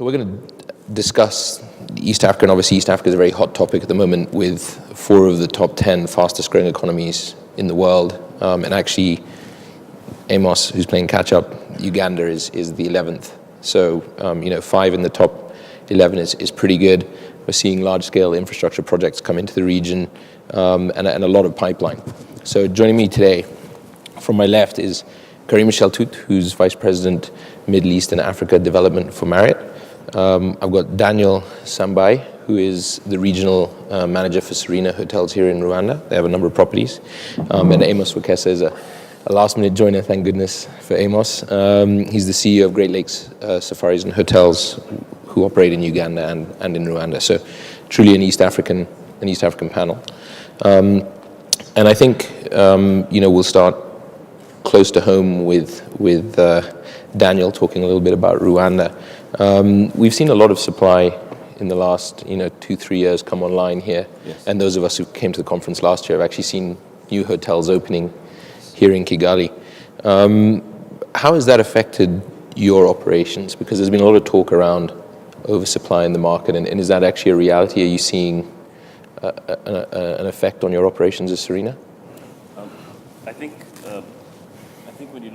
So we're going to discuss East Africa, and obviously East Africa is a very hot topic at the moment with 4 of the top 10 fastest growing economies in the world. And actually, Amos, who's playing catch-up, Uganda is the 11th. So, 5 in the top 11 is pretty good. We're seeing large-scale infrastructure projects come into the region and a lot of pipeline. So joining me today from my left is Karim Cheltout, who's Vice President, Middle East and Africa Development for Marriott. I've got Daniel Sambai, who is the regional manager for Serena hotels here in Rwanda. They have a number of properties. And Amos Wakesa is a last-minute joiner, thank goodness for Amos. He's the CEO of Great Lakes Safaris and Hotels, who operate in Uganda and in Rwanda. So truly an East African panel. And I think we'll start close to home with Daniel talking a little bit about Rwanda. We've seen a lot of supply in the last 2-3 years come online here. Yes. And those of us who came to the conference last year have actually seen new hotels opening here in Kigali. How has that affected your operations? Because there's been a lot of talk around oversupply in the market, and is that actually a reality? Are you seeing an effect on your operations as Serena? I think when you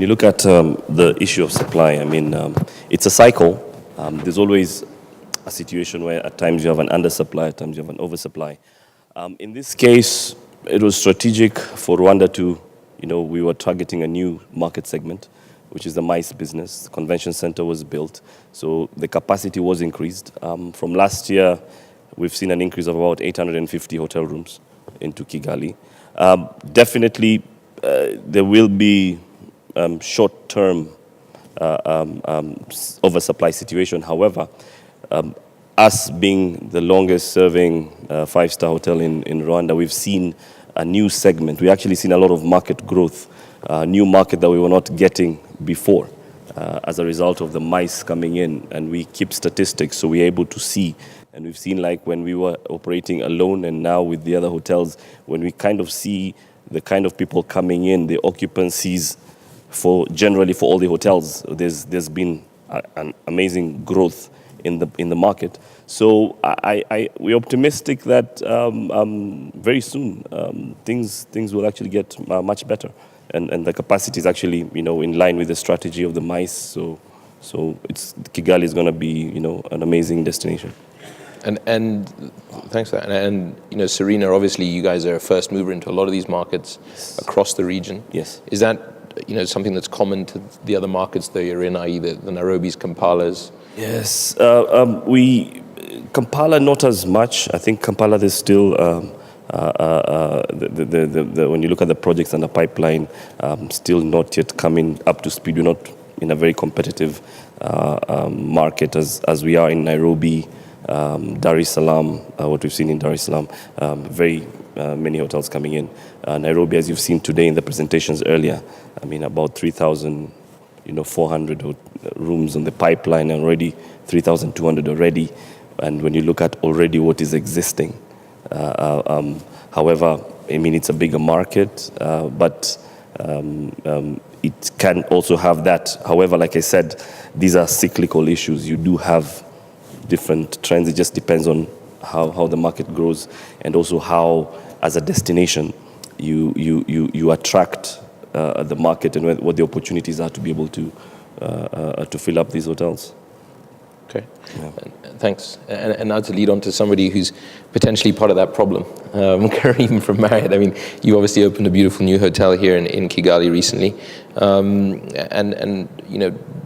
look at the issue of supply, it's a cycle. There's always a situation where at times you have an undersupply, at times you have an oversupply. In this case, it was strategic for Rwanda to, we were targeting a new market segment, which is the MICE business. The convention center was built, so the capacity was increased. From last year, we've seen an increase of about 850 hotel rooms into Kigali. Definitely, there will be short-term oversupply situation. However, us being the longest-serving 5-star hotel in Rwanda, we've seen a new segment. We actually seen a lot of market growth, new market that we were not getting before as a result of the MICE coming in. And we keep statistics, so we're able to see. And we've seen, like, when we were operating alone and now with the other hotels, when we kind of see the kind of people coming in, the occupancies generally for all the hotels, there's been an amazing growth in the market. So we're optimistic that very soon things will actually get much better, and the capacity is actually in line with the strategy of the MICE. So Kigali is going to be an amazing destination. And thanks for that. And Serena, obviously, you guys are a first mover into a lot of these markets across the region. Yes. Is that something that's common to the other markets that you're in, i.e. the Nairobis, Kampalas? Yes. Kampala not as much. I think Kampala there's still when you look at the projects and the pipeline, still not yet coming up to speed. We're not in a very competitive market as we are in Nairobi. Dar es Salaam, what we've seen in Dar es Salaam, very many hotels coming in. Nairobi, as you've seen today in the presentations earlier, about 3,400 rooms on the pipeline, and already 3,200 already. And when you look at already what is existing, however, it's a bigger market, but it can also have that. However, like I said, these are cyclical issues. You do have different trends. It just depends on how the market grows, and also how, as a destination, you attract the market, and what the opportunities are to be able to fill up these hotels. Okay, yeah. Thanks. And now to lead on to somebody who's potentially part of that problem, Karim from Marriott. You obviously opened a beautiful new hotel here in Kigali recently, and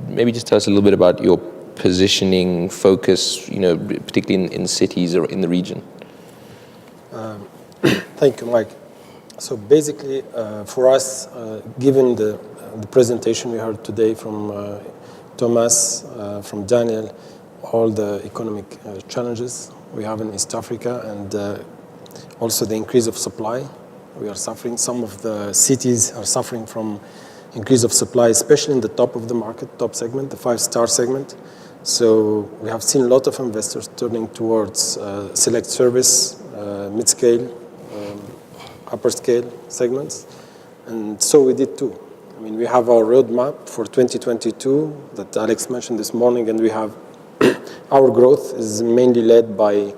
maybe just tell us a little bit about your positioning, focus, particularly in cities or in the region. Thank you, Mike. So basically, for us, given the presentation we heard today from Thomas, from Daniel, all the economic challenges we have in East Africa, and also the increase of supply, we are suffering. Some of the cities are suffering from increase of supply, especially in the top of the market, top segment, the 5-star segment. So we have seen a lot of investors turning towards select service, mid-scale, upper scale segments, and so we did too. mean, we have our roadmap for 2022 that Alex mentioned this morning, and we have our growth is mainly led by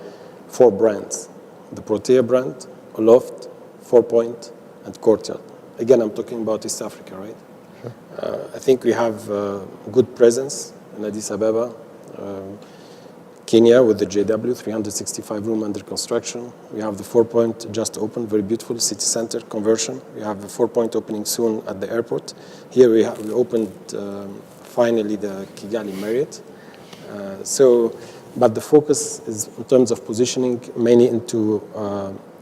4 brands: the Protea brand, Aloft, 4 Point, and Courtyard. Again, I'm talking about East Africa, right? Sure. I think we have good presence in Addis Ababa, Kenya with the JW, 365 room under construction. We have the 4 Point just opened, very beautiful city center conversion. We have the 4 Point opening soon at the airport. Here we opened finally the Kigali Marriott. But the focus is in terms of positioning mainly into,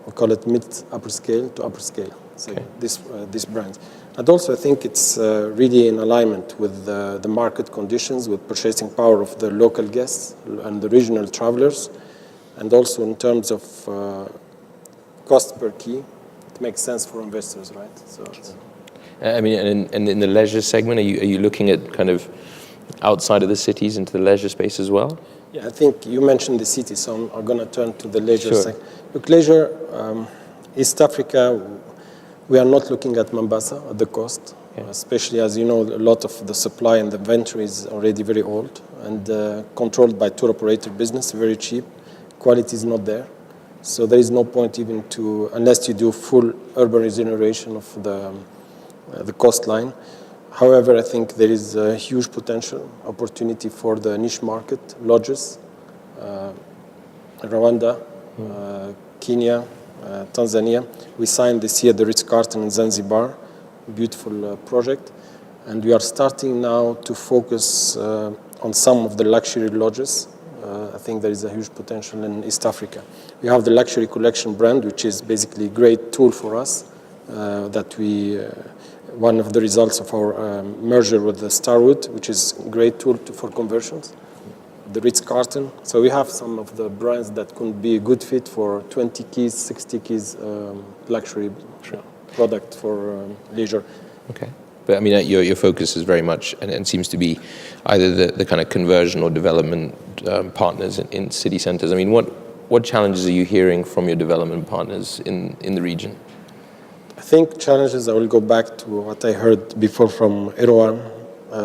we call it mid-upper scale to upper scale. So okay. This brand. And also I think it's really in alignment with the market conditions, with purchasing power of the local guests and the regional travelers. And also in terms of cost per key, it makes sense for investors, right? So I mean, and in the leisure segment, are you looking at kind of outside of the cities into the leisure space as well? Yeah, I think you mentioned the city, so I'm going to turn to the leisure sure. segment. Look, leisure, East Africa, we are not looking at Mombasa at the coast, especially as you know, a lot of the supply and the inventory is already very old and controlled by tour operator business, very cheap. Quality is not there. So there is no point even to, unless you do full urban regeneration of the coastline. However, I think there is a huge potential opportunity for the niche market, lodges, Rwanda, Kenya, Tanzania. We signed this year the Ritz-Carlton in Zanzibar, beautiful project. And we are starting now to focus on some of the luxury lodges. I think there is a huge potential in East Africa. We have the Luxury Collection brand, which is basically a great tool for us, one of the results of our merger with the Starwood, which is a great tool for conversions. The Ritz-Carlton. So we have some of the brands that could be a good fit for 20 keys, 60 keys luxury product for leisure. Okay. But I mean, your focus is very much, and seems to be either the kind of conversion or development partners in city centers. I mean, what challenges are you hearing from your development partners in the region? I think challenges, I will go back to what I heard before from Erwan.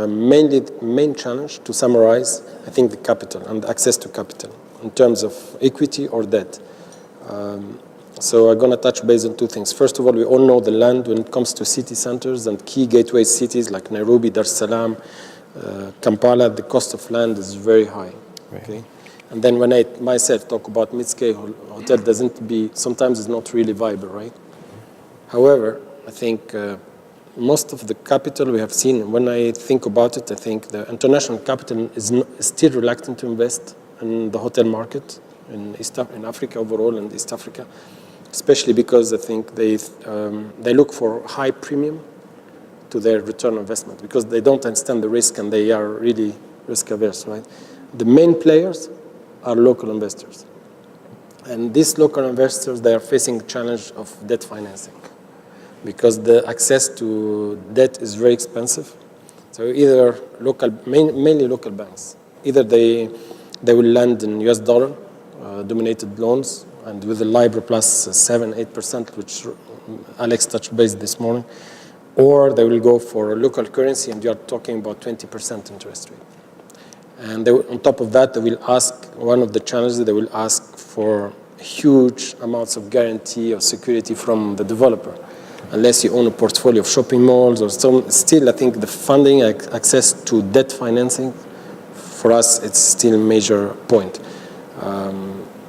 Mainly, the main challenge, to summarize, I think the capital and access to capital in terms of equity or debt. So I'm going to touch base on 2 things. First of all, we all know the land when it comes to city centers and key gateway cities like Nairobi, Dar es Salaam, Kampala, the cost of land is very high. Right. Okay? And then when I myself talk about mid-scale hotel, sometimes it's not really viable, right? However, I think most of the capital we have seen, when I think about it, I think the international capital is still reluctant to invest in the hotel market in Africa overall and East Africa, especially because I think they look for high premium to their return on investment because they don't understand the risk and they are really risk averse, right? The main players are local investors. And these local investors, they are facing a challenge of debt financing, because the access to debt is very expensive. So either mainly local banks, either they will lend in US dollar dominated loans and with the LIBOR plus 7-8%, which Alex touched base this morning, or they will go for a local currency and you are talking about 20% interest rate. And on top of that, they will ask, one of the challenges, they will ask for huge amounts of guarantee or security from the developer. Unless you own a portfolio of shopping malls or so, still I think the funding access to debt financing, for us, it's still a major point.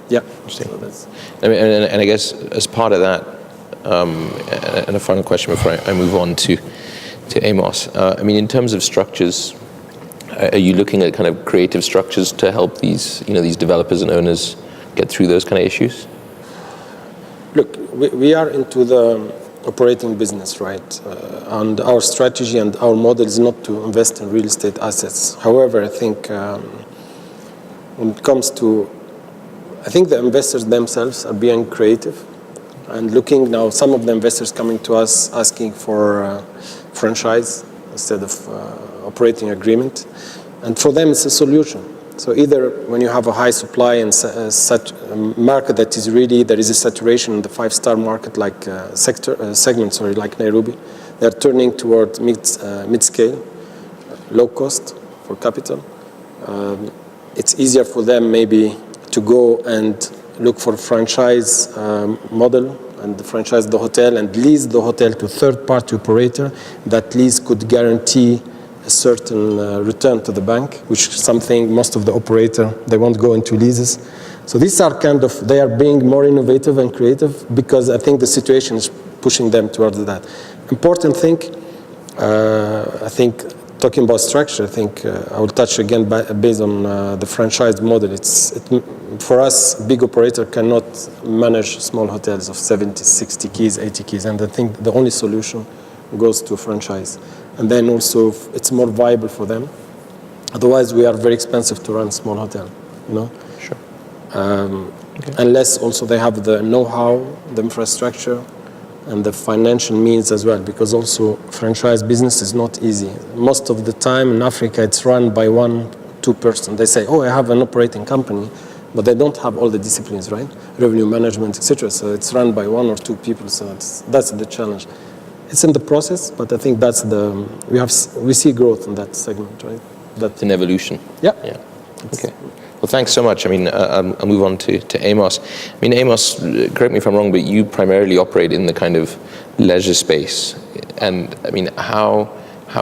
Interesting. So and I guess as part of that, and a final question before I move on to Amos. I mean, in terms of structures, are you looking at kind of creative structures to help these developers and owners get through those kind of issues? Look, we are into the operating business, right? And our strategy and our model is not to invest in real estate assets. However, I think when it comes to, I think the investors themselves are being creative and looking now, some of the investors coming to us asking for franchise instead of operating agreement. And for them, it's a solution. So either when you have a high supply and such market that is really, there is a saturation in the 5-star market like segment, like Nairobi, They're turning toward mid-scale, low cost for capital. It's easier for them maybe to go and look for franchise model and franchise the hotel and lease the hotel to third-party operator. That lease could guarantee a certain return to the bank, which is something most of the operator, they won't go into leases. So these are they are being more innovative and creative because I think the situation is pushing them towards that. Important thing, I think, talking about structure, I think I will touch again based on the franchise model. For us, big operator cannot manage small hotels of 70, 60 keys, 80 keys, and I think the only solution goes to franchise. And then also, it's more viable for them. Otherwise, we are very expensive to run small hotel, you know? Sure. Unless also they have the know-how, the infrastructure, and the financial means as well, because also franchise business is not easy. Most of the time in Africa, it's run by 1-2 person. They say, oh, I have an operating company, but they don't have all the disciplines, right? Revenue management, etc. So it's run by 1 or 2 people. So that's the challenge. It's in the process, but I think that's we see growth in that segment, right? That's an evolution. Yeah. Okay. Well, thanks so much. I mean, I'll move on to Amos. I mean, Amos, correct me if I'm wrong, but you primarily operate in the kind of leisure space. And I mean, how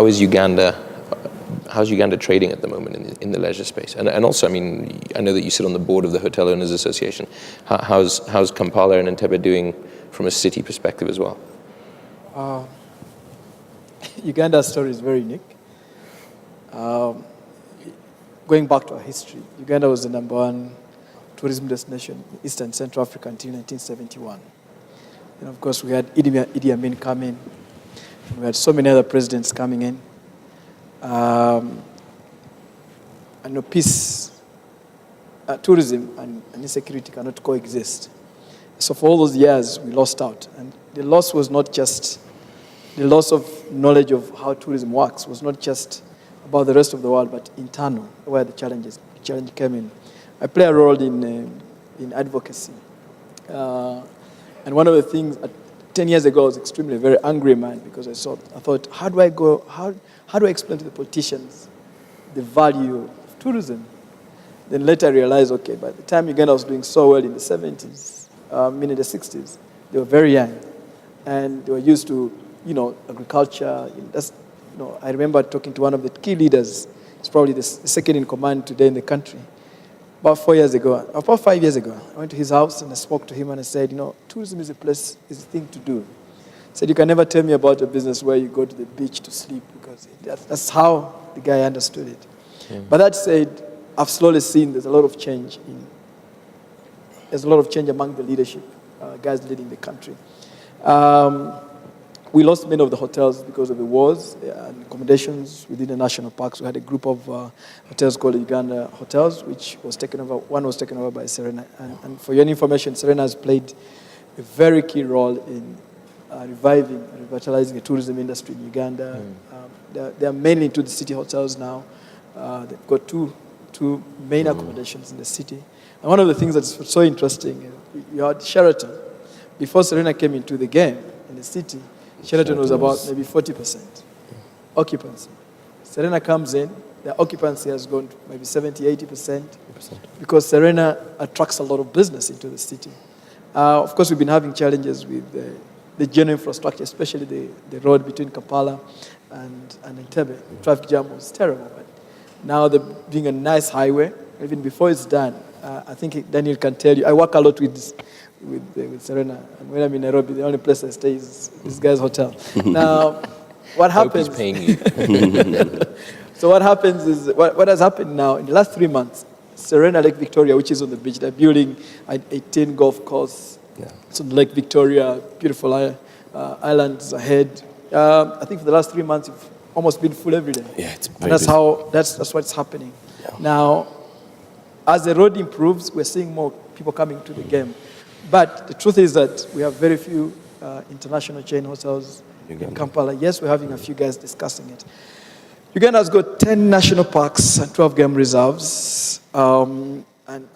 is Uganda? How's Uganda trading at the moment in the leisure space? And also, I mean, I know that you sit on the board of the Hotel Owners Association. How's Kampala and Entebbe doing from a city perspective as well? Uganda's story is very unique. Going back to our history, Uganda was the #1 tourism destination in East and Central Africa until 1971. And of course, we had Idi Amin come in. We had so many other presidents coming in. And peace, tourism and insecurity cannot coexist. So for all those years, we lost out. And the loss was not just the loss of knowledge of how tourism works, was not just about the rest of the world, but internal, where the challenge came in. I play a role in advocacy. And one of the things, 10 years ago, I was extremely very angry man because I thought, how do I explain to the politicians the value of tourism? Then later I realized, okay, by the time Uganda was doing so well in the 70s, meaning the 60s, they were very young. And they were used to, agriculture. I remember talking to one of the key leaders. He's probably the second in command today in the country. About 5 years ago, I went to his house and I spoke to him and I said, tourism is a thing to do. He said, you can never tell me about a business where you go to the beach to sleep, because that's how the guy understood it. Yeah. But that said, I've slowly seen there's a lot of change among the leadership, guys leading the country. We lost many of the hotels because of the wars and accommodations within the national parks. We had a group of hotels called Uganda Hotels, which was taken over. One was taken over by Serena. And for your information, Serena has played a very key role in revitalizing the tourism industry in Uganda. They are mainly into the city hotels now. They've got two main accommodations in the city. And one of the things that's so interesting, you had Cheltout. Before Serena came into the game in the city, Cheltout was about maybe 40% occupancy. Serena comes in, the occupancy has gone to maybe 70, 80%, because Serena attracts a lot of business into the city. Of course, we've been having challenges with the general infrastructure, especially the road between Kampala and Entebbe. Traffic jam was terrible. But now there being a nice highway, even before it's done, I think Daniel can tell you, I work a lot with Serena, and when I'm in Nairobi, the only place I stay is this guy's hotel. Now, what happens? Hope he's paying you. So what happens is, what has happened now in the last 3 months? Serena Lake Victoria, which is on the beach, they're building an 18 golf course. Yeah. So Lake Victoria, beautiful islands ahead. I think for the last 3 months, it's almost been full every day. Yeah, it's and that's what's happening. Yeah. Now, as the road improves, we're seeing more people coming to the game. But the truth is that we have very few international chain hotels in Kampala. Yes, we're having a few guys discussing it. Uganda has got 10 national parks and 12 game reserves. And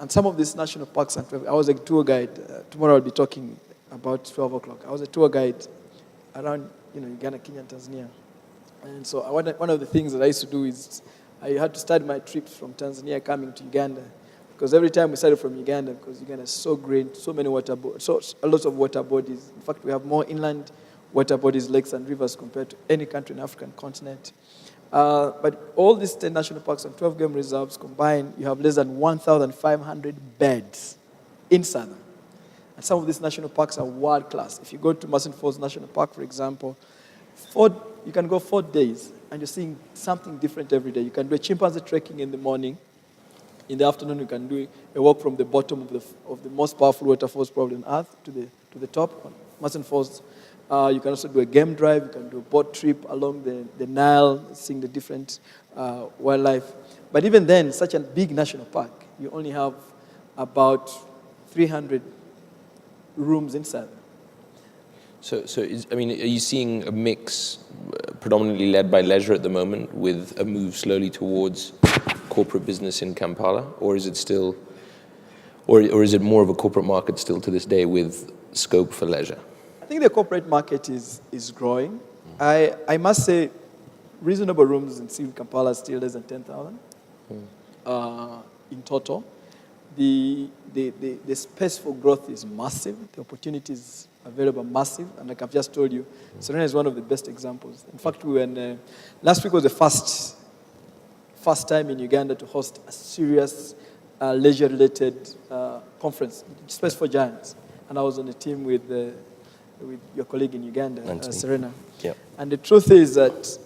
some of these national parks and 12, I was a tour guide. Tomorrow I'll be talking about 12 o'clock. I was a tour guide around Uganda, Kenya, and Tanzania. And so one of the things that I used to do is I had to start my trips from Tanzania coming to Uganda, because every time we started from Uganda, because Uganda is so great, so many water bodies, a lot of water bodies. In fact, we have more inland water bodies, lakes, and rivers compared to any country in the African continent. But all these 10 national parks and 12 game reserves combined, you have less than 1,500 beds in Southern. And some of these national parks are world class. If you go to Mason Falls National Park, for example, you can go 4 days and you're seeing something different every day. You can do a chimpanzee trekking in the morning. In the afternoon, you can do a walk from the bottom of the most powerful waterfalls probably on Earth to the top, on Mason Falls. You can also do a game drive. You can do a boat trip along the Nile, seeing the different wildlife. But even then, such a big national park, you only have about 300 rooms inside. So are you seeing a mix predominantly led by leisure at the moment with a move slowly towards corporate business in Kampala? Or is it still, or is it more of a corporate market still to this day with scope for leisure? I think the corporate market is growing. I must say reasonable rooms in Kampala are still less than 10,000 in total. The space for growth is massive. The opportunities available are massive. And like I've just told you, Serena is one of the best examples. In fact, we were last week was the first time in Uganda to host a serious leisure-related conference, Space for Giants. And I was on a team with your colleague in Uganda, Serena. Yep. And the truth is that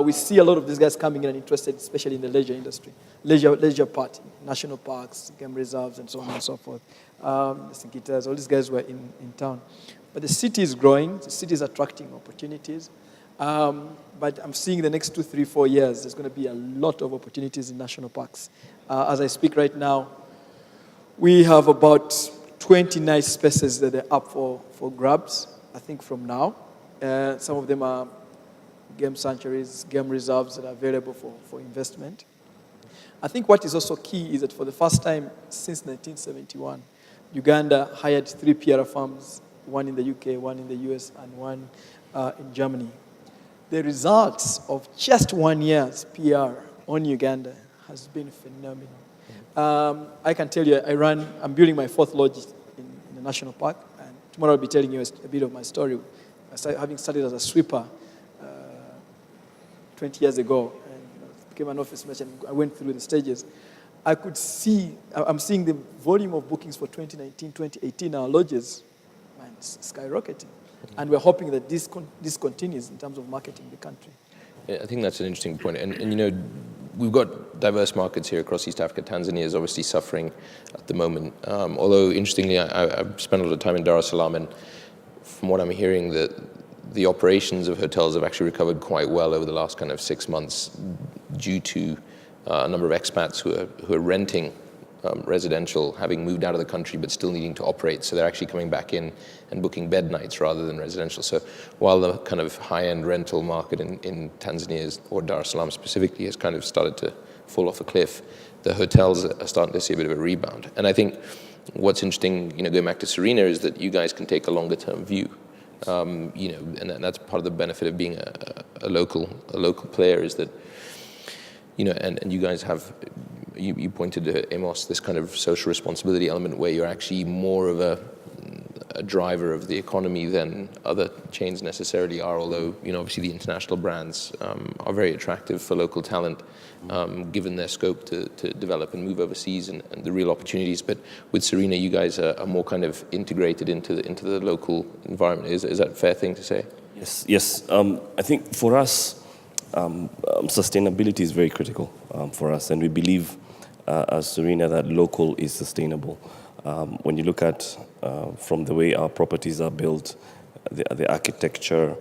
we see a lot of these guys coming in and interested, especially in the leisure industry, leisure part, national parks, game reserves, and so on and so forth. The Sinkitas, all these guys were in town. But the city is growing. The city is attracting opportunities. But I'm seeing the next 2, 3, 4 years, there's going to be a lot of opportunities in national parks. As I speak right now, we have about 20 nice spaces that are up for grabs, I think, from now. Some of them are game sanctuaries, game reserves that are available for investment. I think what is also key is that for the first time since 1971, Uganda hired 3 PR firms, one in the UK, one in the US, and one in Germany. The results of just 1 year's PR on Uganda has been phenomenal. I can tell you, I'm building my 4th lodge in the national park, and tomorrow I'll be telling you a bit of my story. Having started as a sweeper 20 years ago, and became an office merchant, I went through the stages. I'm seeing the volume of bookings for 2019, 2018, our lodges, man, it's skyrocketing. And we're hoping that this continues in terms of marketing the country. Yeah, I think that's an interesting point. And we've got diverse markets here across East Africa. Tanzania is obviously suffering at the moment. Although, interestingly, I've spent a lot of time in Dar es Salaam, and from what I'm hearing, the operations of hotels have actually recovered quite well over the last kind of 6 months due to a number of expats who are renting residential, having moved out of the country but still needing to operate. So they're actually coming back in and booking bed nights rather than residential. So while the kind of high-end rental market in Tanzania, or Dar es Salaam specifically, has kind of started to fall off a cliff, the hotels are starting to see a bit of a rebound. And I think what's interesting, going back to Serena, is that you guys can take a longer-term view. And that's part of the benefit of being a local player, is that, and you guys have, you pointed to Amos, this kind of social responsibility element where you're actually more of a driver of the economy than other chains necessarily are, although, obviously the international brands are very attractive for local talent, given their scope to develop and move overseas and the real opportunities. But with Serena, you guys are more kind of integrated into the local environment. Is that a fair thing to say? Yes. I think for us, sustainability is very critical for us, and we believe as Serena that local is sustainable. When you look at from the way our properties are built, the architecture,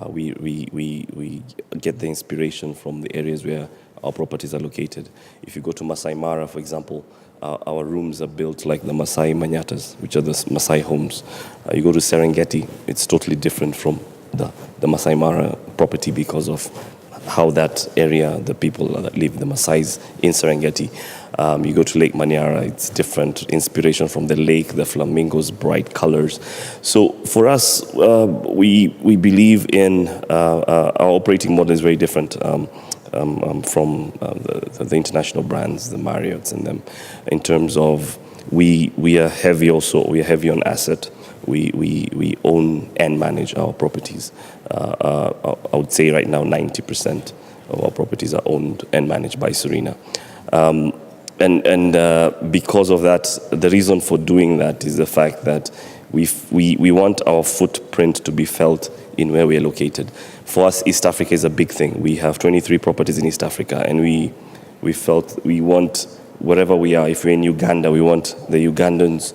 we get the inspiration from the areas where our properties are located. If you go to Masai Mara, for example, our rooms are built like the Masai Manyatas, which are the Masai homes. You go to Serengeti, it's totally different from the Masai Mara property because of how that area, the people that live, the Maasais in Serengeti. You go to Lake Manyara, it's different inspiration from the lake, the flamingos, bright colors. So for us, we believe in our operating model is very different from the international brands, the Marriotts and them, in terms of we are heavy on asset. We own and manage our properties. I would say right now 90% of our properties are owned and managed by Serena. And because of that, the reason for doing that is the fact that we want our footprint to be felt in where we are located. For us, East Africa is a big thing. We have 23 properties in East Africa, and we felt we want, wherever we are, if we're in Uganda, we want the Ugandans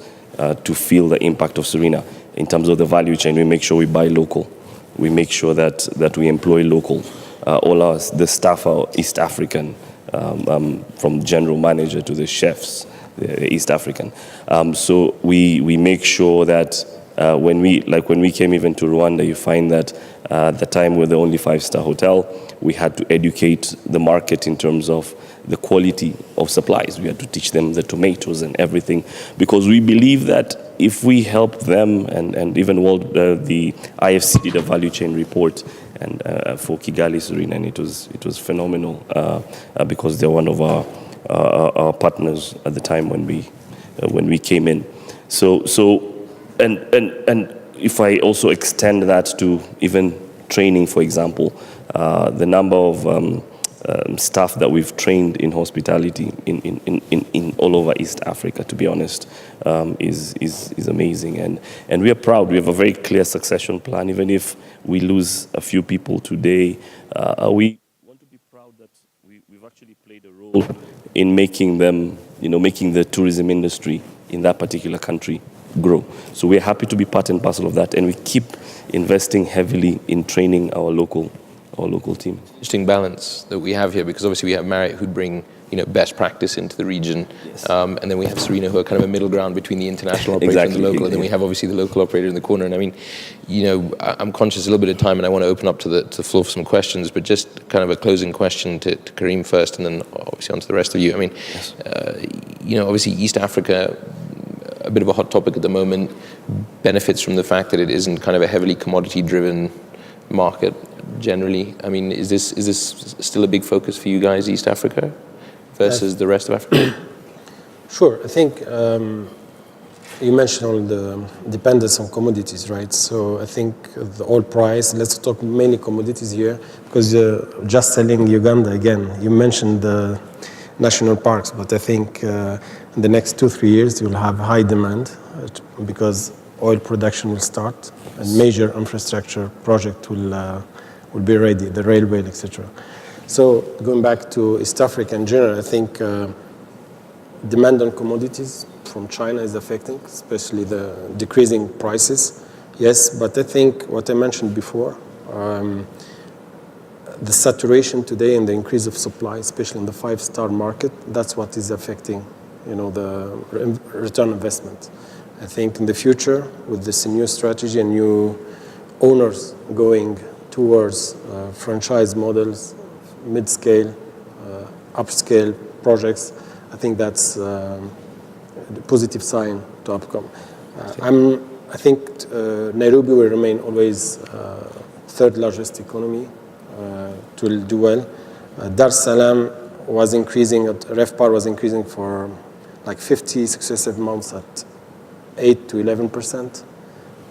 to feel the impact of Serena. In terms of the value chain, we make sure we buy local. We make sure that we employ local. The staff are East African, from general manager to the chefs, the East African. So we make sure that when we came even to Rwanda, you find that at the time we're the only 5-star hotel, we had to educate the market in terms of the quality of supplies. We had to teach them the tomatoes and everything, because we believe that if we help them, and even the IFC did a value chain report and for Kigali, Serena, and it was phenomenal because they're one of our partners at the time when we came in. So and if I also extend that to even training, for example, the number of staff that we've trained in hospitality in all over East Africa, to be honest, is amazing. And we are proud. We have a very clear succession plan. Even if we lose a few people today, we want to be proud that we've actually played a role in making the tourism industry in that particular country grow. So we're happy to be part and parcel of that, and we keep investing heavily in training our local team. Interesting balance that we have here, because obviously we have Marriott who bring best practice into the region, Yes. and then we have Serena who are kind of a middle ground between the international operator and the local, and then we have obviously the local operator in the corner. And I mean, I'm conscious a little bit of time, and I want to open up to the floor for some questions, but just kind of a closing question to Karim first, and then obviously on to the rest of you. I mean, Yes. Obviously East Africa, a bit of a hot topic at the moment, benefits from the fact that it isn't kind of a heavily commodity-driven market generally. I mean, is this still a big focus for you guys, East Africa, versus the rest of Africa? Sure. I think you mentioned all the dependence on commodities, right? So I think the oil price, let's talk mainly commodities here, because just selling Uganda again, you mentioned the national parks, but I think in the next 2-3 years you'll have high demand because oil production will start and major infrastructure project will be ready, the railway, etc. So going back to East Africa in general, I think demand on commodities from China is affecting, especially the decreasing prices. Yes, but I think what I mentioned before, the saturation today and the increase of supply, especially in the 5-star market, that's what is affecting, the return on investment. I think in the future, with this new strategy and new owners going towards franchise models, mid-scale, upscale projects, I think that's a positive sign to upcome. I think Nairobi will remain always third largest economy. It will do well. Dar es Salaam was increasing, RevPAR was increasing for like 50 successive months at 8 to 11%.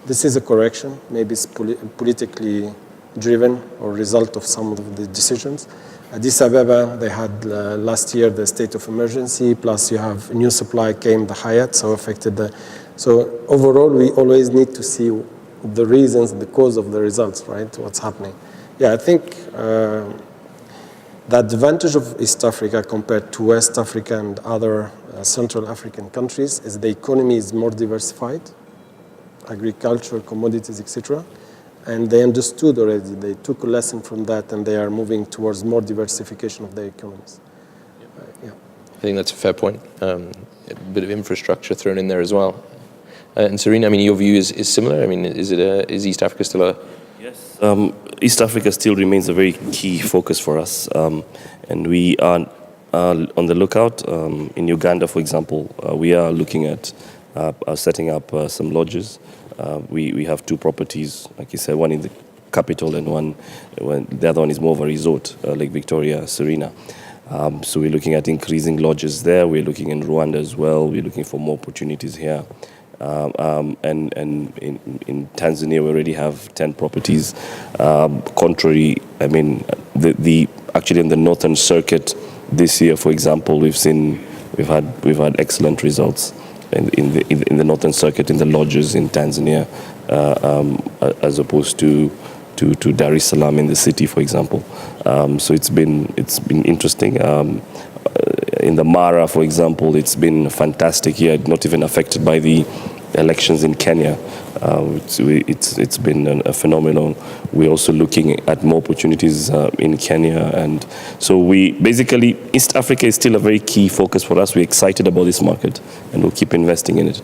This is a correction. Maybe it's politically driven or result of some of the decisions. Addis Ababa, they had last year the state of emergency, plus you have new supply came, the Hyatt, so affected so overall we always need to see the reasons, the cause of the results, right? What's happening. Yeah, I think the advantage of East Africa compared to West Africa and other Central African countries is the economy is more diversified, agriculture, commodities, etc. And they understood already. They took a lesson from that, and they are moving towards more diversification of their economies. Yeah. I think that's a fair point. A bit of infrastructure thrown in there as well. And Serena, I mean, your view is similar. I mean, is East Africa still a Yes, East Africa still remains a very key focus for us, and we are on the lookout. In Uganda, for example, we are looking at setting up some lodges. We have 2 properties, like you said, one in the capital and the other one is more of a resort, Lake Victoria, Serena. So we're looking at increasing lodges there. We're looking in Rwanda as well. We're looking for more opportunities here. And in Tanzania, we already have 10 properties. Actually in the Northern Circuit this year, for example, we've had excellent results in the Northern Circuit, in the lodges in Tanzania, as opposed to Dar es Salaam in the city, for example. So it's been interesting. In the Mara, for example, it's been a fantastic year, not even affected by the elections in Kenya. It's been a phenomenal. We're also looking at more opportunities in Kenya, and so East Africa is still a very key focus for us. We're excited about this market, and we'll keep investing in it.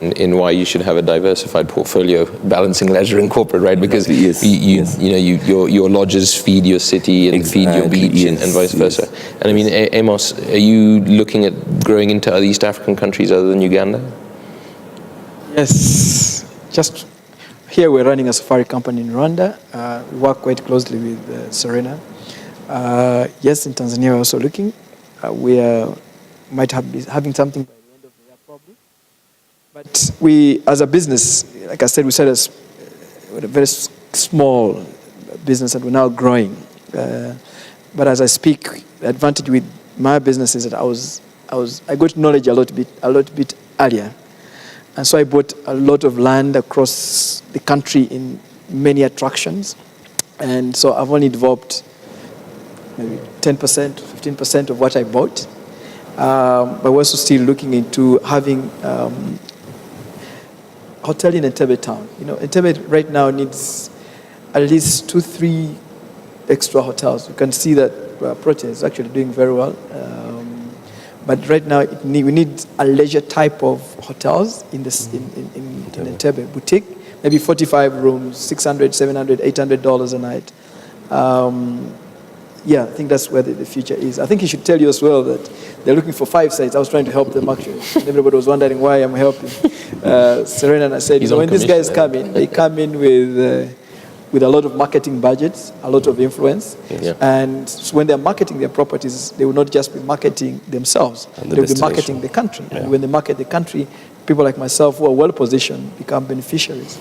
In why you should have a diversified portfolio, balancing leisure and corporate, right? Because your lodges feed your city and feed your beach, and vice versa. And I mean, Amos, are you looking at growing into other East African countries other than Uganda? Yes, just here we're running a safari company in Rwanda. We work quite closely with Serena. Yes, in Tanzania we're also looking. We might be having something by the end of the year probably. But we, as a business, like I said, we started with a very small business and we're now growing. But as I speak, the advantage with my business is that I got knowledge a lot bit earlier. And so I bought a lot of land across the country in many attractions. And so I've only developed maybe 10%, 15% of what I bought. But we're also still looking into having hotel in Entebbe town. Entebbe right now needs at least 2-3 extra hotels. You can see that Protein is actually doing very well. But right now, we need a leisure type of hotels in Entebbe. Boutique, maybe 45 rooms, $600, $700, $800 a night. I think that's where the future is. I think he should tell you as well that they're looking for 5 sites. I was trying to help them actually. And everybody was wondering why I'm helping. Serena and I said, when these guys come in, they come in with a lot of marketing budgets, a lot of influence. Yeah. And so when they're marketing their properties, they will not just be marketing themselves, they will be marketing the country. Yeah. And when they market the country, people like myself who are well positioned become beneficiaries.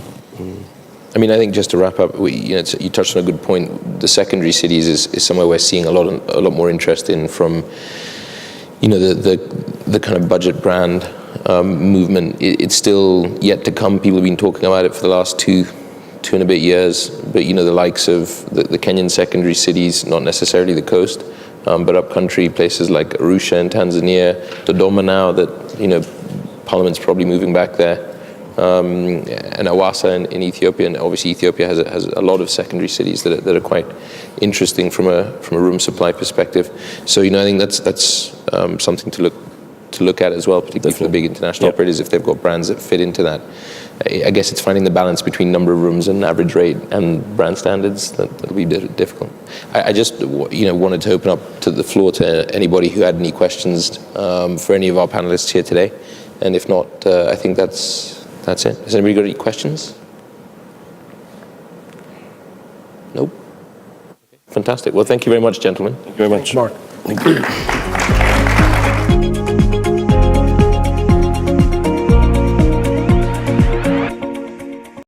I mean, I think just to wrap up, you touched on a good point. The secondary cities is somewhere we're seeing a lot more interest in from, the kind of budget brand movement. It's still yet to come. People have been talking about it for the last two and a bit years, but the likes of the Kenyan secondary cities, not necessarily the coast, but upcountry places like Arusha in Tanzania, Dodoma now that Parliament's probably moving back there, and Awasa in Ethiopia, and obviously Ethiopia has a lot of secondary cities that are quite interesting from a room supply perspective. So I think that's something to look at as well, particularly for the big international operators if they've got brands that fit into that. I guess it's finding the balance between number of rooms and average rate and brand standards that'll be difficult. I just wanted to open up to the floor to anybody who had any questions for any of our panelists here today, and if not, I think that's it. Has anybody got any questions? Nope. Fantastic. Well, thank you very much, gentlemen. Thank you very much, Mark. Thank you.